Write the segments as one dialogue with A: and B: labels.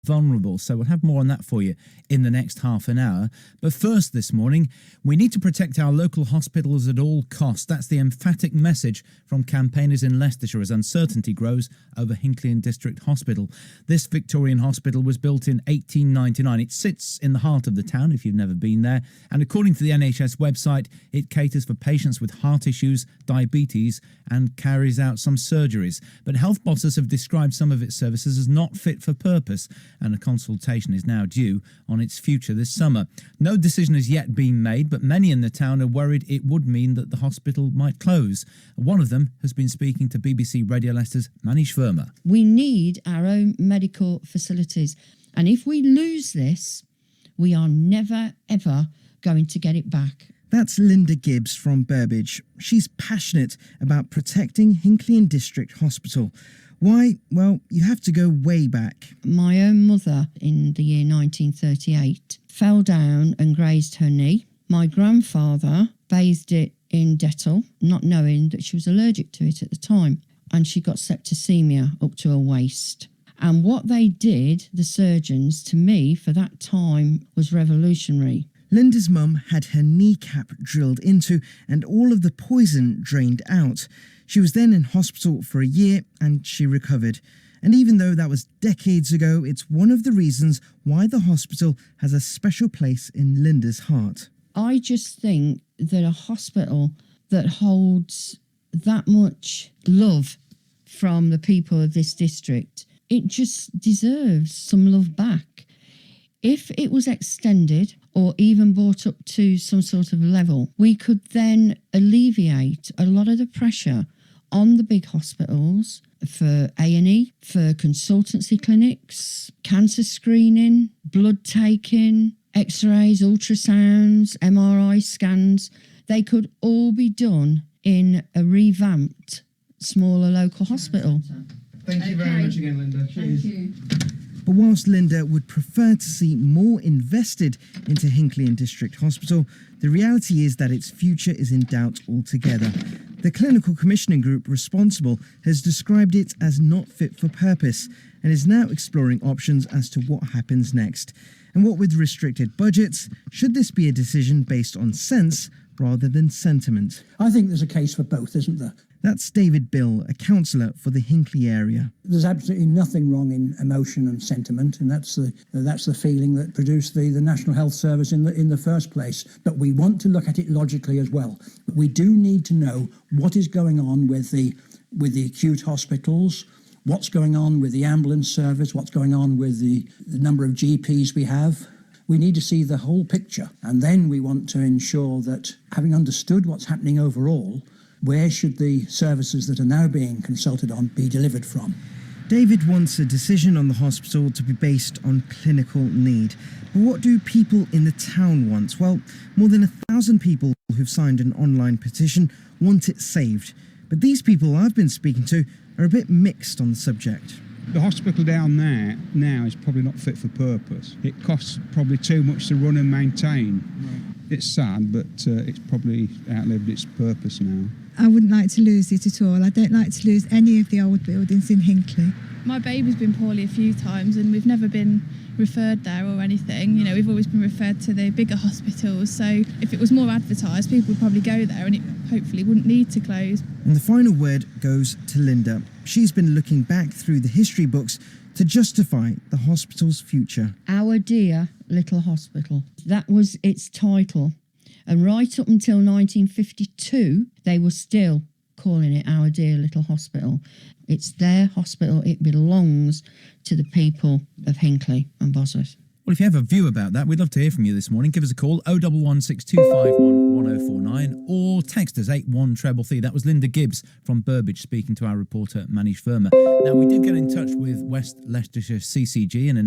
A: vulnerable. So we'll have more on that for you in the next half an hour. But first this morning, we need to protect our local hospitals at all costs. That's the emphatic message from campaigners in Leicestershire as uncertainty grows over Hinckley and District Hospital. This Victorian hospital was built in 1899. It sits in the heart of the town, if you've never been there, and according to the NHS website, it caters for patients with heart issues, diabetes, and carries out some surgeries. But health bosses have described some of its services as not fit for purpose, and a consultation is now due on its future this summer. No decision has yet been made, but many in the town are worried it would mean that the hospital might close. One of them has been speaking to BBC Radio Leicester's Manish Verma.
B: We need our own medical facilities, and if we lose this, we are never, ever going to get it back.
C: That's Linda Gibbs from Burbage. She's passionate about protecting Hinckley and District Hospital. Why? Well, you have to go way back.
B: My own mother, in the year 1938, fell down and grazed her knee. My grandfather bathed it in Dettol, not knowing that she was allergic to it at the time, and she got septicemia up to her waist. And what they did, the surgeons, to me, for that time, was revolutionary.
C: Linda's mum had her kneecap drilled into and all of the poison drained out. She was then in hospital for a year and she recovered. And even though that was decades ago, it's one of the reasons why the hospital has a special place in Linda's heart.
B: I just think that a hospital that holds that much love from the people of this district, it just deserves some love back. If it was extended or even brought up to some sort of level, we could then alleviate a lot of the pressure on the big hospitals for A&E, for consultancy clinics, cancer screening, blood taking, x-rays, ultrasounds, MRI scans. They could all be done in a revamped, smaller local hospital.
C: Thank you very much again, Linda. Cheers.
B: Thank you.
C: But whilst Linda would prefer to see more invested into Hinckley and District Hospital, the reality is that its future is in doubt altogether. The clinical commissioning group responsible has described it as not fit for purpose and is now exploring options as to what happens next. And what with restricted budgets, should this be a decision based on sense rather than sentiment?
D: I think there's a case for both, isn't there?
C: That's David Bill, a councillor for the Hinckley area.
D: There's absolutely nothing wrong in emotion and sentiment, and that's the feeling that produced the National Health Service in the first place. But we want to look at it logically as well. We do need to know what is going on with the acute hospitals, what's going on with the ambulance service, what's going on with the number of GPs we have. We need to see the whole picture, and then we want to ensure that, having understood what's happening overall, where should the services that are now being consulted on be delivered from?
C: David wants a decision on the hospital to be based on clinical need. But what do people in the town want? Well, more than 1,000 people who've signed an online petition want it saved. But these people I've been speaking to are a bit mixed on the subject.
E: The hospital down there now is probably not fit for purpose. It costs probably too much to run and maintain. Right. It's sad, but it's probably outlived its purpose now.
F: I wouldn't like to lose it at all. I don't like to lose any of the old buildings in Hinckley.
G: My baby's been poorly a few times and we've never been referred there or anything. You know, we've always been referred to the bigger hospitals. So if it was more advertised, people would probably go there and it hopefully wouldn't need to close.
C: And the final word goes to Linda. She's been looking back through the history books to justify the hospital's future.
B: Our Dear Little Hospital. That was its title. And right up until 1952, they were still calling it Our Dear Little Hospital. It's their hospital. It belongs to the people of Hinckley and Bosworth.
A: Well, if you have a view about that, we'd love to hear from you this morning. Give us a call, 01162511049, or text us 81333. That was Linda Gibbs from Burbage speaking to our reporter Manish Verma. Now, we did get in touch with West Leicestershire CCG, and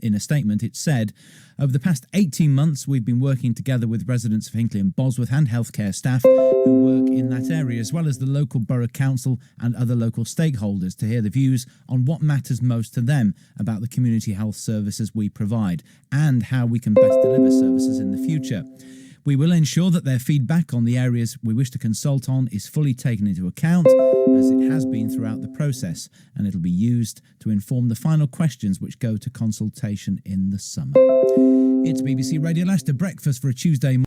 A: in a statement it said, over the past 18 months, we've been working together with residents of Hinckley and Bosworth and healthcare staff who work in that area, as well as the local borough council and other local stakeholders, to hear the views on what matters most to them about the community health services we provide and how we can best deliver services in the future. We will ensure that their feedback on the areas we wish to consult on is fully taken into account, as it has been throughout the process, and it'll be used to inform the final questions which go to consultation in the summer. It's BBC Radio Leicester Breakfast for a Tuesday morning.